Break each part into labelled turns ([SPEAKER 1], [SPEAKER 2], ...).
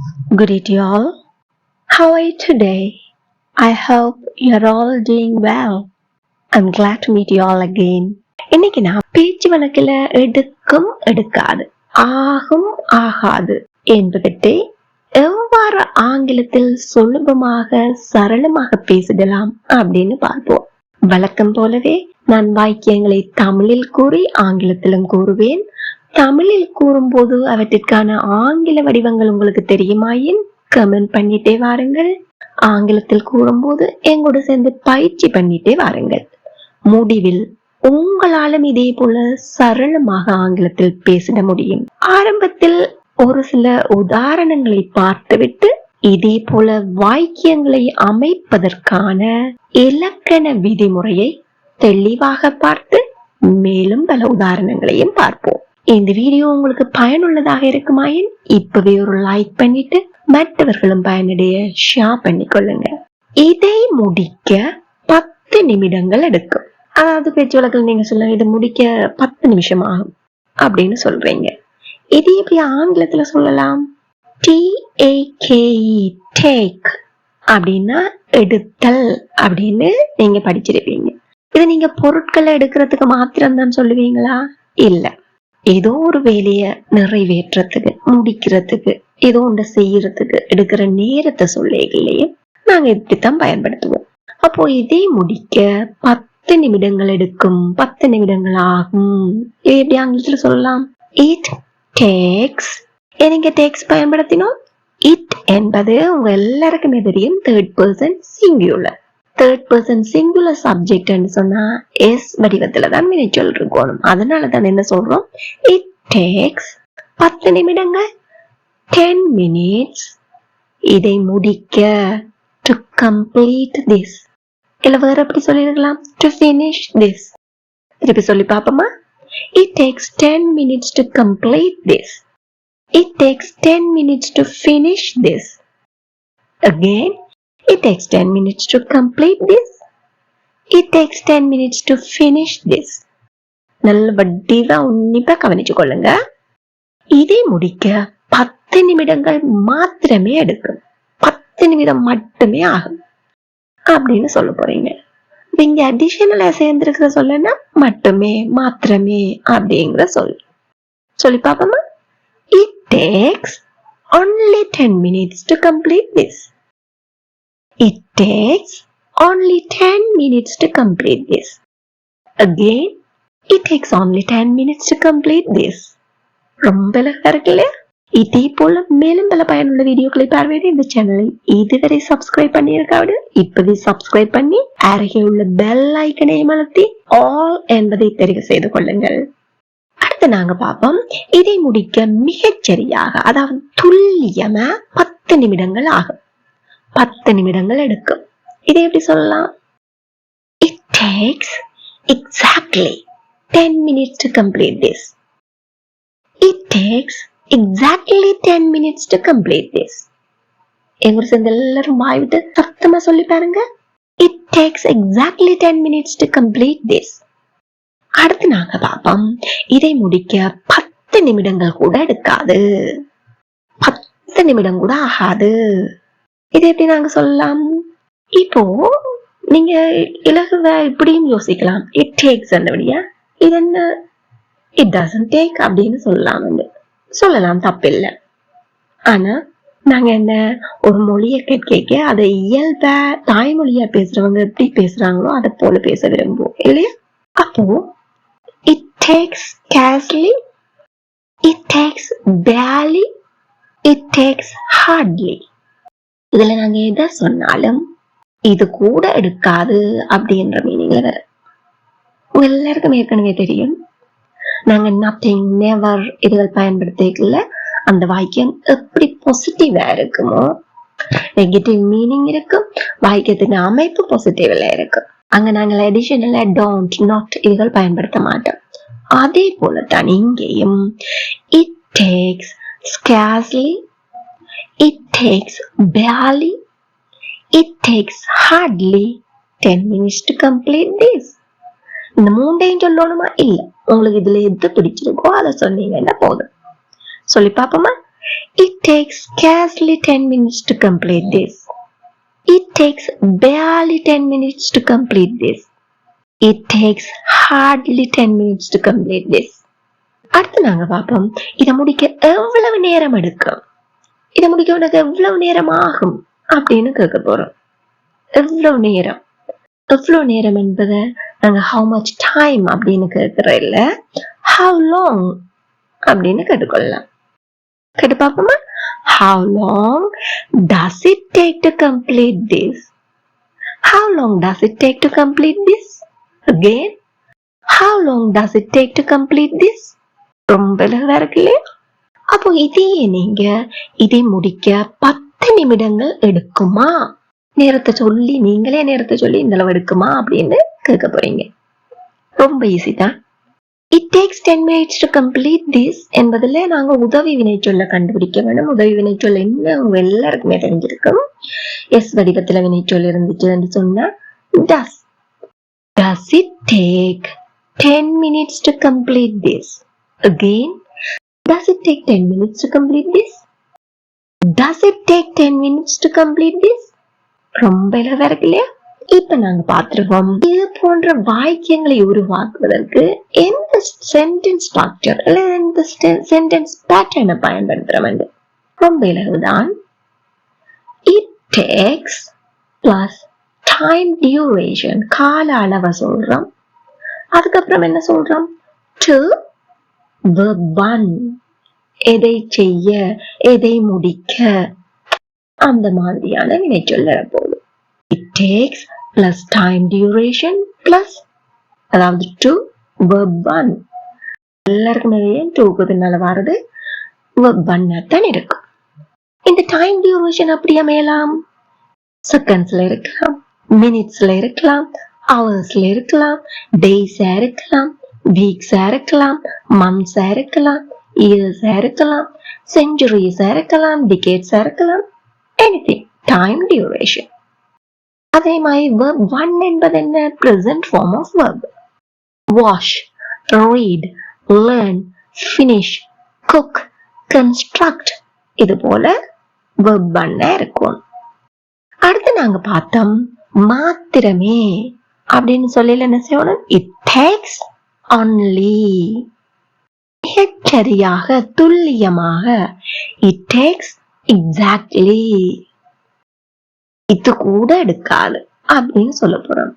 [SPEAKER 1] Good day to you all. How are you today? I hope you're all doing well. I'm glad to meet you all again. இன்னைக்கு நான் பேச்சு வழக்கில் எடுக்கும் எடுக்காது ஆகும் ஆகாது என்பதை எவ்வாறு ஆங்கிலத்தில் சுலபமாக சரளமாக பேசிடலாம் அப்படின்னு பார்ப்போம். வழக்கம் போலவே நான் வாக்கியங்களை தமிழில் கூறி ஆங்கிலத்திலும் கூறுவேன். தமிழில் கூறும்போது அவற்றிற்கான ஆங்கில வடிவங்கள் உங்களுக்கு தெரியுமாயின் கமெண்ட் பண்ணிட்டே வாருங்கள். ஆங்கிலத்தில் கூறும்போது எங்கூட சேர்ந்து பயிற்சி பண்ணிட்டே வாருங்கள். முடிவில் உங்களாலும் இதே போல சரளமாக ஆங்கிலத்தில் பேசிட முடியும். ஆரம்பத்தில் ஒரு சில உதாரணங்களை பார்த்துவிட்டு இதே போல வாக்கியங்களை அமைப்பதற்கான இலக்கண விதிமுறையை தெளிவாக பார்த்து மேலும் பல உதாரணங்களையும் பார்ப்போம். இந்த வீடியோ உங்களுக்கு பயனுள்ளதாக இருக்குமாயின் இப்பவே ஒரு லைக் பண்ணிட்டு மற்றவர்களும் பயனடைய ஷேர் பண்ணிக்கொள்ளுங்க. இதை முடிக்க 10 நிமிடங்கள் எடுக்கும். அதாவது பேச்சு வழக்கில் நீங்க சொல்லுங்க இதை முடிக்க 10 நிமிஷம் ஆகும் அப்படின்னு சொல்றீங்க. இது எப்படி ஆங்கிலத்துல சொல்லலாம்? TAKE டேக் அப்படின்னா எடுத்தல் அப்படின்னு நீங்க படிச்சிருப்பீங்க. இதை நீங்க பொருட்களை எடுக்கிறதுக்கு மாத்திரம் தான் சொல்லுவீங்களா? இல்ல, ஏதோ ஒரு வேலைய நிறைவேற்றத்துக்கு முடிக்கிறதுக்கு ஏதோ ஒன்று செய்யறதுக்கு எடுக்கிற நேரத்தை சொல்லைகளையும் நாங்க இப்படித்தான் பயன்படுத்துவோம். அப்போ இதை முடிக்க 10 நிமிடங்கள் எடுக்கும், 10 நிமிடங்கள் ஆகும். இது எப்படி ஆங்கிலத்துல சொல்லலாம்? It takes. நீங்க டேக்ஸ் பயன்படுத்தினோம். இட் என்பது உங்க எல்லாருக்குமே தெரியும் third person singular. Third person singular subject சொன்னா எஸ் வடிவத்துல தான் வினைச்சொல் இருக்கணும். அதனாலதான் என்ன சொல்றோம்? இட் டேக்ஸ் 10 நிமிடங்கள், 10 minutes. இதை முடிக்க, டு கம்ப்ளீட் திஸ். இல்ல வேற எப்படி சொல்லிருக்கலாம்? To finish this. திருப்பி சொல்லி பாப்போமா? It takes 10 minutes to complete this. It takes 10 minutes to finish this. Again, it takes 10 minutes to complete this. It takes 10 minutes to finish this. நல்ல வடிவா உன்னிப்பா கவனிச்சு கொள்ளுங்க. இதை முடிக்க 10 நிமிடங்கள் மாத்திரமே எடுக்கும். 10 நிமிடம் மட்டுமே ஆகும் அப்படின்னு சொல்ல போறீங்க. இங்க அடிஷனலா சேர்ந்திருக்கிற சொல்லனா மட்டுமே, மாத்திரமே அப்படிங்கிற சொல்லி பாப்போமா? It takes only 10 minutes to complete this. It takes only 10 minutes to complete this. Again, it takes only 10 minutes to complete this. ரொம்ப அழகா இருக்குல்ல? இதே போல மேலும் பல பயனுள்ள வீடியோக்களை பார்வையிட இந்த சேனலை இதுவரை சப்ஸ்கிரைப் பண்ணியிருக்காவிட இப்போதே சப்ஸ்கிரைப் பண்ணி அருகே உள்ள பெல் ஐக்கனை அழுத்தி ஆல் என்பதை தெரிவு செய்து கொள்ளுங்கள். அடுத்து நாங்க பார்ப்போம். இதை முடிக்க மிகச்சரியாக, அதாவது துல்லியமா 10 நிமிடங்கள் ஆகும். 10 நிமிடங்கள் எடுக்கும். இதை எப்படி சொல்லலாம்? It takes exactly 10 minutes to complete this. It takes exactly 10 minutes to complete this. எங்க சேர்ந்து எல்லாரும் வாய் விட்டு சத்தமா சொல்லி பாருங்க. It takes exactly 10 minutes to complete this. அடுத்து நாங்க பார்ப்போம். இதை முடிக்க 10 நிமிடங்கள் கூட எடுக்காது. 10 நிமிடம் கூட ஆகாது. இது எப்படி நாங்க சொல்லலாம்? இப்போ நீங்க இலகுவ இப்படியும் யோசிக்கலாம். It takes அப்படியா, இது என்ன? It doesn't take அப்படின்னு சொல்லலாம், தப்பில்லை. ஆனா நாங்க என்ன ஒரு மொழியை கேட்க அதை இயல்பா தாய்மொழியா பேசுறவங்க எப்படி பேசுறாங்களோ அதை போல பேச விரும்புவோம் இல்லையா? அப்போ it takes scarcely, it takes barely, it takes hardly. இதுல நாங்க எதை சொன்னாலும் இது கூட எடுக்காது அப்படின்ற மீனிங்ல வர எல்லாருக்கும் ஏற்கனவே தெரியும். நாங்க nothing, never இதுகள் பயன்படுத்திக்கல அந்த வாக்கியம் எப்படி பாசிட்டிவா இருக்குமோ நெகட்டிவ் மீனிங் இருக்கும். வாக்கியத்துக்கு அமைப்பு பாசிட்டிவ்ல இருக்கும். அங்க நாங்கள் அடிஷனலா don't, not இதுகள் பயன்படுத்த மாட்டோம். அதே போலதான் இங்கேயும் it takes scarcely, it takes barely, it takes hardly 10 minutes to complete this. இந்த மூண்டையும் சொல்லணுமா? இல்ல, உங்களுக்கு இதுல எது பிடிச்சிருக்கோ அதை சொன்னீங்கன்னா போதும். சொல்லி பாப்போமா? It takes scarcely 10 minutes to complete this. It takes barely 10 minutes to complete this. It takes hardly 10 minutes to complete this. அடுத்து நாங்க பார்ப்போம், இதை முடிக்க எவ்வளவு நேரம் எடுக்கும், இதை முடிக்க உனக்கு எவ்வளவு நேரம் ஆகும் அப்படின்னு கேட்க போறோம். எவ்வளவு நேரம், எவ்வளவு நேரம் என்பதை நாங்க how much time அப்படின்னு கேட்கிற இல்ல, how long அப்படின்னு கேட்டுக்கொள்ளலாம். கேட்டு பார்ப்போமா? How long does it take to complete this? How long does it take to complete this? Again, how long does it take to complete this? ரொம்ப இலகுவா இருக்கு இல்லையா? அப்போ இதையே நீங்க இதை முடிக்க 10 நிமிடங்கள் எடுக்குமா, நேரத்தை சொல்லி நீங்களே நேரத்தை சொல்லி இந்த அளவு எடுக்குமா அப்படின்னு கேட்க போறீங்க. ரொம்ப ஈஸி தான். It takes 10 minutes to complete this என்பதில் நாங்க உதவி வினைச்சொல்ல கண்டுபிடிக்க வேண்டும். உதவி வினைச்சொல் என்ன உங்க எல்லாருக்குமே தெரிஞ்சிருக்கும். எஸ் வடிவத்துல வினைச்சொல் இருந்துச்சு சொன்னா does. Does it take 10 minutes to complete this? Again, does it take 10 minutes to complete this? Does it take 10 minutes to complete this? ரொம்ப இலவா இருக்கு இல்லையா? இப்ப நாங்க பார்த்திருக்கோம், இது போன்ற வாக்கியங்களை உருவாக்குவதற்கு எந்த சென்டென்ஸ் ஸ்ட்ரக்சர் இல்ல எந்த சென்டென்ஸ் பேட்டர்னை பயன்படுத்துறோம். ரொம்ப இலகுதான். It takes plus time duration, கால அளவை சொல்றோம். அதுக்கப்புறம் என்ன சொல்றோம்? To verb 1, எதை செய்ய, எதை முடிக்க, அந்த மாதிரியான வினைச்சொல் போகுது. It takes plus time duration plus, அதாவது to verb 1. எல்லாருக்குமே டூக்கு பின்னால வர்றது verb 1 தான் இருக்கும். இந்த டைம் டியூரேஷன் அப்படி அமையலாம், செகண்ட்ஸ்ல இருக்கலாம், மினிட்ஸ்ல இருக்கலாம், ஹவர்ஸ்ல இருக்கலாம், டேஸா இருக்கலாம், வீக்ஸா இருக்கலாம், மந்த்ஸா இருக்கலாம், இயர்ஸா இருக்கலாம், செஞ்சுரிஸா இருக்கலாம், டிகேட்ஸா இருக்கலாம், anything, time duration. அதே மாதிரி verb 1 என்பது என்ன? present form of verb. wash, read, learn, finish, cook, construct, இது போல verb 1 இருக்கும். அடுத்து நாங்க பார்த்தோம், மாத்திரமே அப்படின்னு சொல்லல என்ன செய்யணும்? it takes only. மிகச்சரியாக, துல்லியமாக, it takes exactly. இது கூட எடுக்காது அப்படின்னு சொல்ல போறோம்.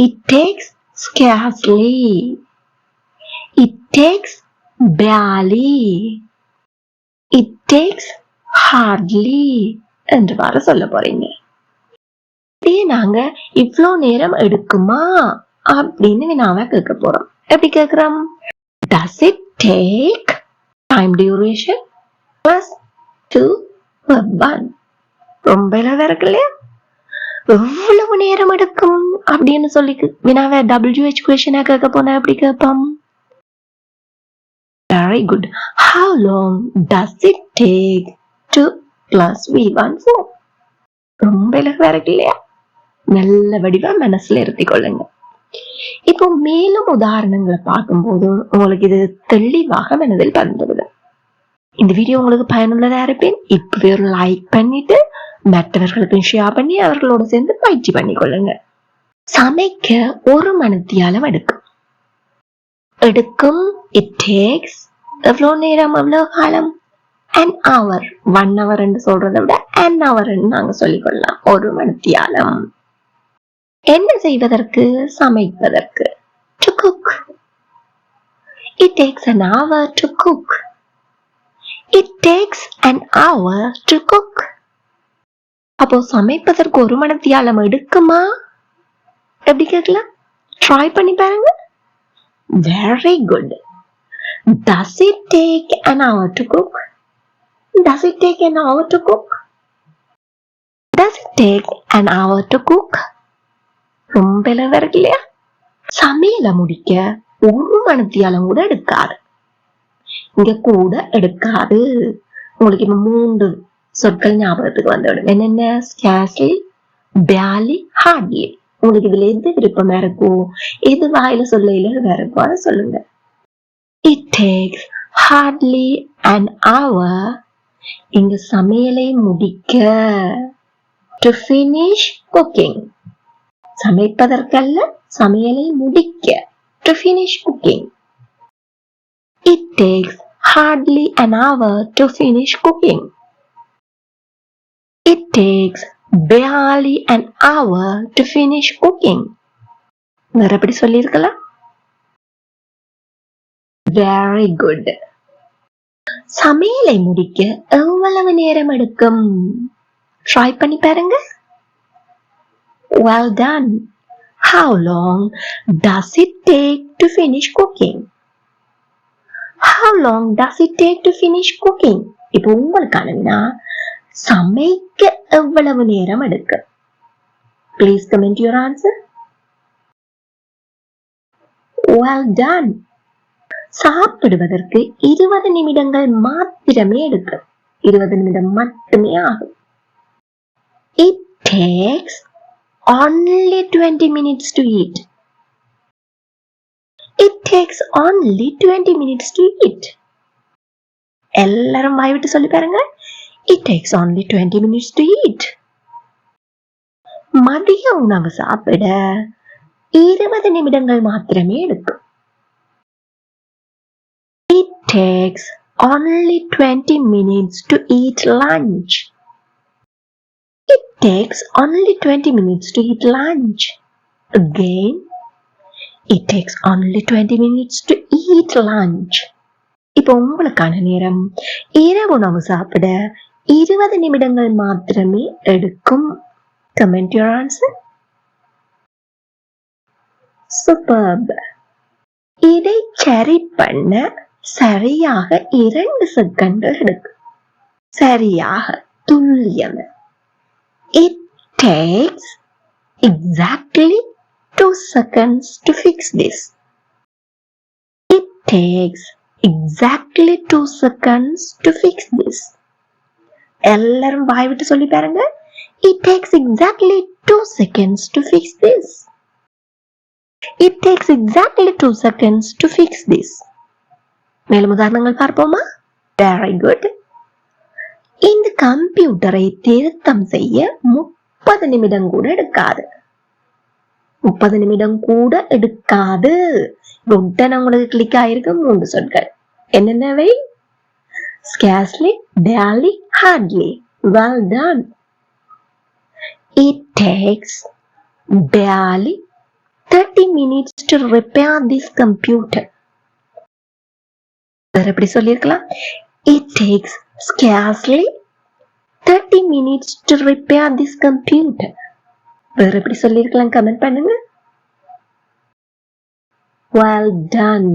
[SPEAKER 1] It takes scarcely. It takes barely. It takes hardly என்று வர சொல்ல போறீங்க. இதே நாங்க இவ்வளோ நேரம் எடுக்குமா அப்படின்னு நாம கேட்க போறோம். எப்படி கேட்கிறோம்? Does it take time duration plus to verb 1? ரொம்ப இலவா இருக்கு இல்லையா? எவ்வளவு நேரம் எடுக்கும் அப்படின்னு சொல்லி வினாவை WH கொஸ்டினா கேட்க போனா எப்படி கேட்போம்? Very good. How long does it take to plus V14? ரொம்ப இலவா இருக்கு இல்லையா? நல்ல வடிவா மனசுல இருத்திக் கொள்ளுங்க. இப்போ மேலும் உதாரணங்களை பார்க்கும்போது உங்களுக்கு இது தெளிவாக மனதில் பதிந்துவிடு. இந்த வீடியோ உங்களுக்கு பயனுள்ளதா இருப்பேன். இப்பவே ஒரு லைக் பண்ணிட்டு மற்றவர்களுக்கு ஷேர் பண்ணி அவர்களோட சேர்ந்து பயிற்சி பண்ணிக்கொள்ளுங்க. சமைக்க 1 மணித்தியாலம் எடுக்கும். It takes எவ்வளவு நேரம், எவ்வளவு காலம்? an hour. 1 hour என்று சொல்றதை விட an hour நாங்க சொல்லிக்கொள்ளலாம். 1 மணித்தியாலம். என்ன செய்வதற்கு? சமைப்பதற்கு. to cook. It takes an hour to cook. It takes an hour to cook. அப்போ சமைப்பதற்கு 1 மணித்தியாலம் எடுக்குமா? எப்படி கேட்கலாம்? ட்ரை பண்ணி பாருங்க. Very good. Does it take an hour to cook? Does it take an hour to cook? Does it take an hour to cook? ரொம்ப இலவா இருக்கு இல்லையா? சமையல முடிக்க 1 மணித்தியாலம் கூட எடுக்காது. இங்க கூட எடுக்காது. உங்களுக்கு இப்ப 3 சொற்கள் ஞாபகத்துக்கு வந்துவிடும். என்னென்ன? scarcely, barely, hardly. உங்களுக்கு இதுல எது விருப்பமா இருக்கும், எது வாயில சொல்ல இலவா இருக்கும் அதை சொல்லுங்க. It takes hardly an hour இங்க சமையலை முடிக்க. To finish cooking. சமைப்பதற்கல்ல, சமையலை முடிக்க. To finish cooking. It takes hardly an hour to finish cooking. It takes barely an hour to finish cooking. வேற எப்படி சொல்லிருக்கலாம்? Very good. சமையலை முடிக்க எவ்வளவு நேரம் எடுக்கும்? ட்ரை பண்ணி பாருங்க. Well done. How long does it take to finish cooking? How long does it take to finish cooking? இப்போ உங்களுக்கான சமைக்க எவ்வளவு நேரம் எடுக்கும்? Please comment your answer. Well done. சாப்பிடுவதற்கு 20 நிமிடங்கள் மாத்திரமே எடுக்கும். 20 நிமிடம் மட்டுமே ஆகும். It takes only 20 minutes to eat. It takes only 20 minutes to eat. எல்லாரும் வாய் விட்டு சொல்லி பாருங்க. It takes only 20 minutes to eat. மதிய உணவு சாப்பிட 20 நிமிடங்கள் மாத்திரமே எடுக்கும். It takes only 20 minutes to eat lunch. It takes only 20 minutes to eat lunch. Again, it takes only 20 minutes to eat lunch. இப்போ உங்களுக்கான நேரம் இரவு உணவு சாப்பிட 20 நிமிடங்கள் மாத்திரமே எடுக்கும். Comment your answer. Superb. இதை சரி பண்ண சரியாக 2 செகண்ட்கள் எடுக்கும். சரியாக, துல்லியம். It takes exactly 2 seconds to fix this. It takes exactly 2 seconds to fix this. எல்லாரும் வாய் விட்டு சொல்லி பாருங்க. It takes exactly 2 seconds to fix this. It takes exactly 2 seconds to fix this. மேலும் உதாரணங்கள் பார்ப்போமா? Very good. இந்த கம்ப்யூட்டரை திருத்தம் செய்ய 30 நிமிடம் கூட எடுக்காது. 30 நிமிடம் கூட எடுக்காது. உடனே உங்களுக்கு கிளிக் ஆயிருக்கு 3 சொற்கள். என்னென்னவை? Scarcely, barely, hardly. Well done. It takes barely 30 minutes to repair this computer. வேற எப்படி சொல்லிருக்கலாம்? It takes scarcely 30 minutes to repair this computer. வேற எப்படி சொல்லிருக்கலாம்? கமெண்ட் பண்ணுங்க. Well done.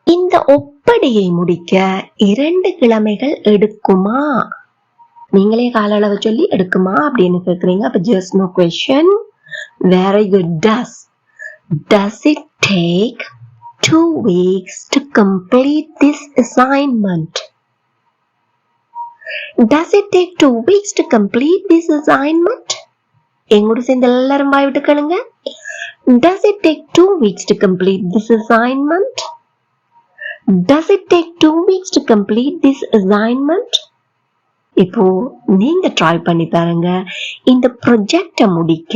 [SPEAKER 1] இந்த ஒப்படையை முடிக்க 2 கிழமைகள் எடுக்குமா? நீங்களே கால அளவு சொல்லி எடுக்குமா அப்படின்னு கேக்குறீங்க. அப்ப just no question. Very good. Does it take 2 weeks to complete this assignment? Does it take 2 weeks to complete this assignment? எங்கூட சேர்ந்து எல்லாரும் வாய் விட்டு கேளுங்க. Does it take 2 weeks to complete this assignment? Does it take 2 weeks to complete this assignment? இப்போ நீங்க try பண்ணி பாருங்க. இந்த ப்ராஜெக்ட முடிக்க,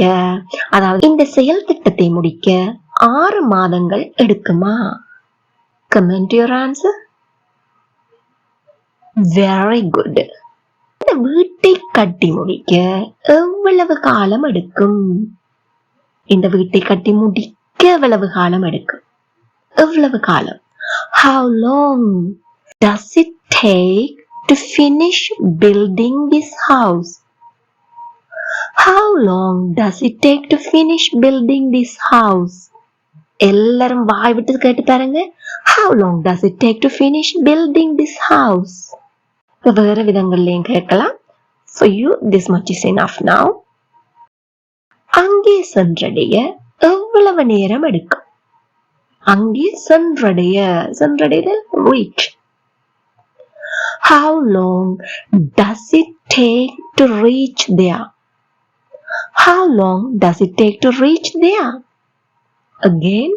[SPEAKER 1] அதாவது இந்த செயல் திட்டத்தை முடிக்க 6 மாதங்கள் எடுக்குமா? Comment your answer. Very good. இந்த வீட்டை கட்டி முடிக்க எவ்வளவு காலம் எடுக்கும்? இந்த வீட்டை கட்டி முடிக்க எவ்வளவு காலம் எடுக்கும்? எவ்வளவு காலம்? How long does it take to finish building this house? How long does it take to finish building this house? எல்லாரும் வாய் விட்டு கேட்டு பாருங்க. How long does it take to finish building this house? வேற விதங்கள்லயும் கேட்கலாம். For you, this much is enough now. அங்கே சென்றடைய எவ்வளவு நேரம் எடுக்கும்? அங்கே சென்றடைய reach. How long does it take to reach there? How long does it take to reach there? Again,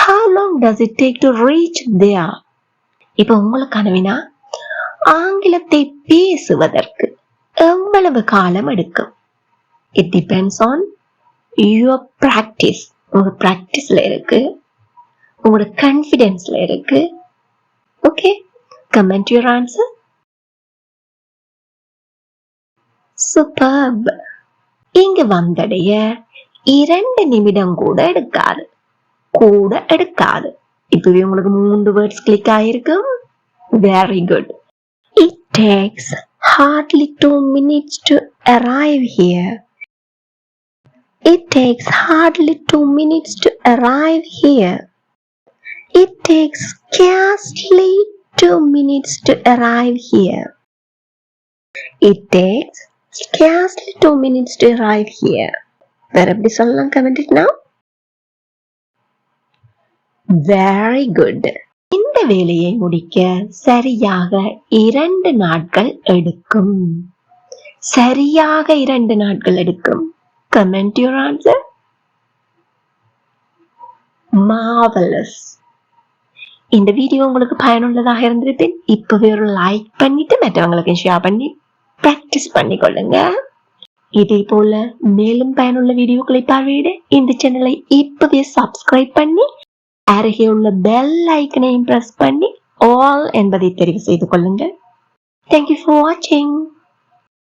[SPEAKER 1] how long does it take to reach there? இப்போ உங்களுக்கான வினா, ஆங்கிலத்தை பேசுவதற்கு எவ்வளவு காலம் எடுக்கும்? It depends on your practice. உங்க பிராக்டிஸ்ல இருக்கு, உங்களோட கான்ஃபிடன்ஸ்ல இருக்கு. Okay, comment your answer. Superb. இங்க வந்தடைய 2 நிமிடம் கூட எடுக்காது. இப்பவே உங்களுக்கு 3 வேர்ட்ஸ் கிளிக் ஆயிருக்கும். Very good. It takes hardly 2 minutes to arrive here. It takes hardly 2 minutes to arrive here. It takes scarcely 2 minutes to arrive here. It takes scarcely 2 minutes to arrive here. வேற எப்படி சொல்லலாம்? Comment it நவ. Very good. இந்த வேலையை முடிக்க சரியாக 2 நாட்கள் எடுக்கும். சரியாக 2 நாட்கள் எடுக்கும். Comment your answer. மார்வலஸ். இந்த வீடியோ உங்களுக்கு பயனுள்ளதாக இருந்திருப்பேன். இப்பவே ஒரு லைக் பண்ணிட்டு மற்றவங்களுக்கு ஷேர் பண்ணி பிராக்டிஸ் பண்ணிக்கொள்ளுங்க. இதே போல மேலும் பயனுள்ள வீடியோக்களை பார்வையிட இந்த சேனலை இப்பவே சப்ஸ்கிரைப் பண்ணி அருகே உள்ள பெல் ஐக்கனையும் பிரஸ் பண்ணி ஆல் என்பதை தெரிவு செய்து கொள்ளுங்கள். Thank you for watching.